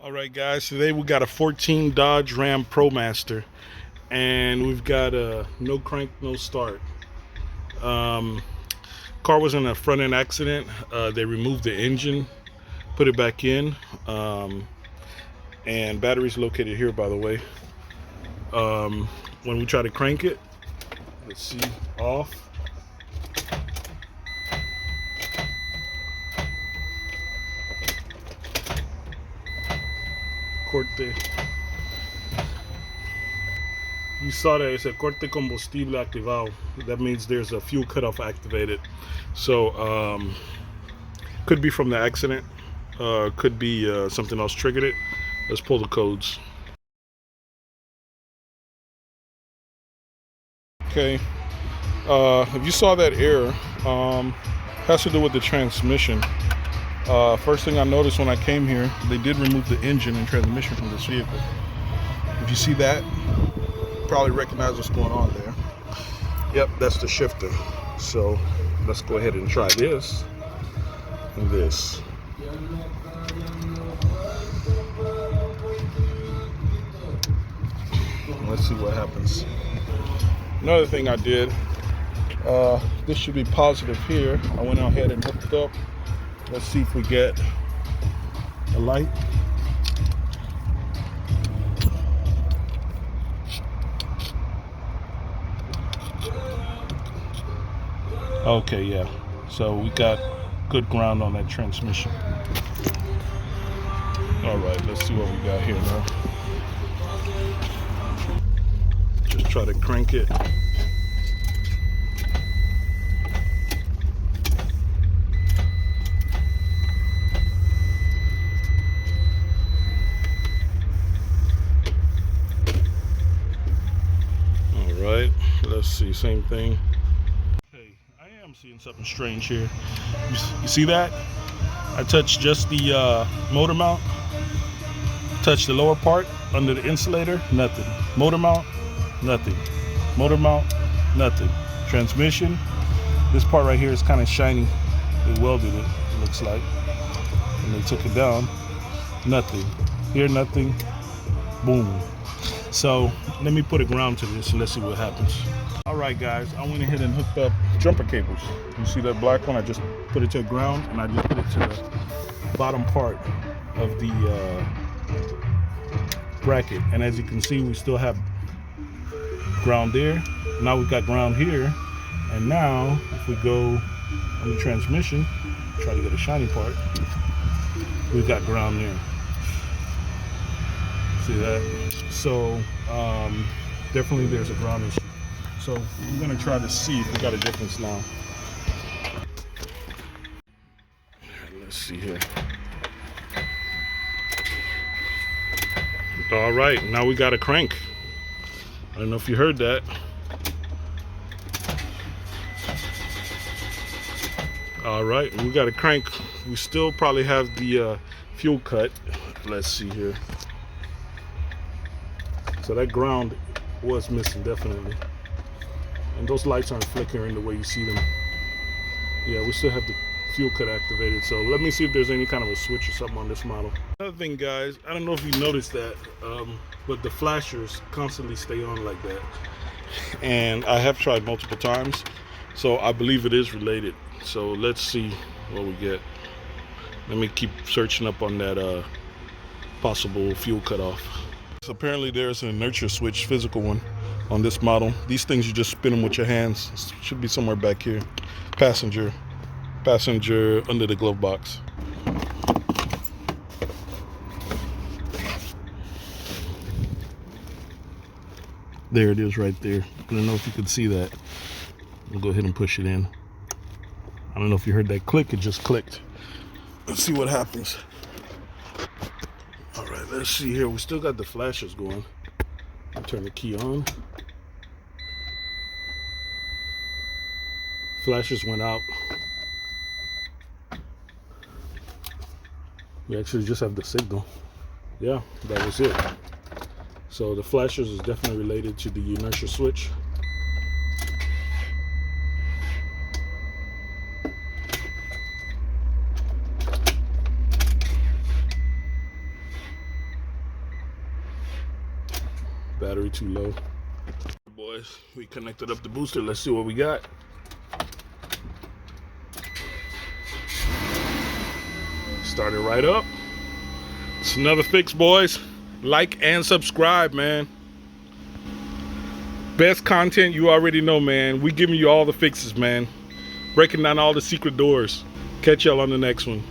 All right, guys, today we got a 14 Dodge RAM Promaster, and we've got a no crank, no start. Car was in a front end accident. They removed the engine, put it back in, and batteries located here, by the way. When we try to crank it, let's see, off. Corte. You saw that it said corte combustible activado. That means there's a fuel cutoff activated. So could be from the accident, could be something else triggered it. Let's pull the codes. Okay, if you saw that error, has to do with the transmission. First thing I noticed when I came here, they did remove the engine and transmission from this vehicle. If you see that, probably recognize what's going on there. Yep, that's the shifter. So let's go ahead and try this and this. Let's see what happens. Another thing I did, this should be positive here. I went ahead and hooked up. Let's see if we get a light. Okay, yeah. So we got good ground on that transmission. All right, let's see what we got here now. Just try to crank it. Right, let's see, same thing. Hey, I am seeing something strange here. You see that? I touched just the motor mount, touched the lower part under the insulator, nothing. Motor mount, nothing. Motor mount, nothing. Transmission, this part right here is kind of shiny. They welded it, it looks like, and they took it down. Nothing. Here, nothing. Boom. So let me put a ground to this and let's see what happens. All right, guys, I went ahead and hooked up jumper cables. You see that black one? I just put it to the ground and I just put it to the bottom part of the bracket. And as you can see, we still have ground there. Now we've got ground here. And now if we go on the transmission, try to get a shiny part, we've got ground there. See that? So definitely there's a ground issue. So we're gonna try to see if we got a difference now. Let's see here. All right, now we got a crank. I don't know if you heard that. All right, we got a crank. We still probably have the fuel cut. Let's see here. So that ground was missing, definitely. And those lights aren't flickering the way you see them. Yeah, we still have the fuel cut activated. So let me see if there's any kind of a switch or something on this model. Another thing, guys, I don't know if you noticed that, but the flashers constantly stay on like that. And I have tried multiple times, so I believe it is related. So let's see what we get. Let me keep searching up on that possible fuel cutoff. So apparently there's an inertia switch, physical one, on this model. These things, you just spin them with your hands. It should be somewhere back here. Passenger under the glove box. There it is right there. I don't know if you could see that. I'll go ahead and push it in. I don't know if you heard that click, it just clicked. Let's see what happens. All right, let's see here. We still got the flashers going. I'll turn the key on. Flashers went out. We actually just have the signal. Yeah, that was it. So the flashers is definitely related to the inertia switch. Battery too low. Boys, we connected up the booster. Let's see what we got. Started right up. It's another fix, boys. Like and subscribe, man. Best content you already know, man. We giving you all the fixes, man. Breaking down all the secret doors. Catch y'all on the next one.